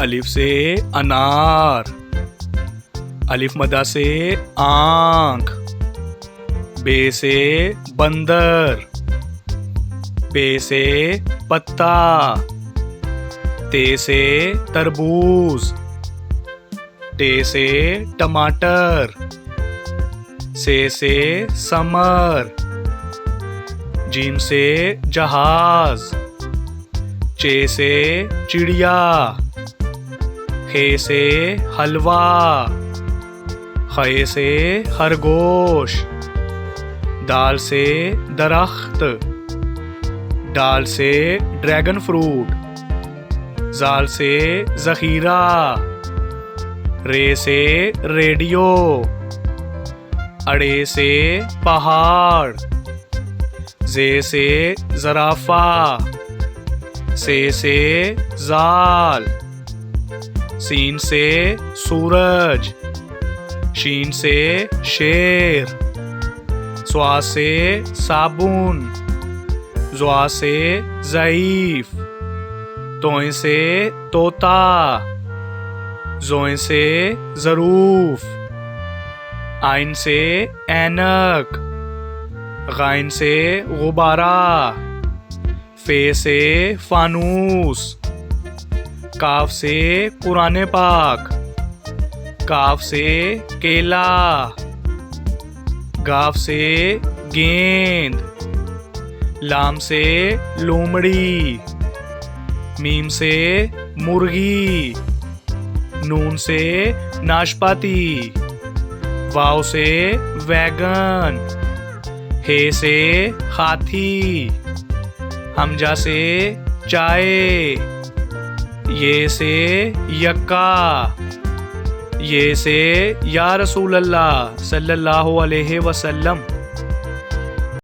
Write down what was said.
अलिफ से अनार, अलिफ मदा से आँख, बे से बंदर, पे से पत्ता, ते से तरबूज, टे से टमाटर, से समर, जीम से जहाज, चे से चिड़िया, खे से हलवा, खे से खरगोश, दाल से दरख्त, डाल से ड्रैगन फ्रूट, जाल से जखीरा, रे से रेडियो, अड़े से पहाड़, जे से जराफा, से जाल, सीन से सूरज, शीन से शेर, स्वा से साबुन, ज़्वा से ज़ईफ, तोय से तोता, ज़ोय से ज़रूफ, आइन से ऐनक, गाइन से गुब्बारा, फे से फानूस, काफ से कुरान पाक, काफ से केला, गाफ से गेंद, लाम से लोमड़ी, मीम से मुर्गी, नून से नाशपाती, वाव से वैगन, हे से हाथी, हमजा से चाय, ये से यक्का, ये से या रसूल अल्लाह सल्लल्लाहु अलैहि वसल्लम।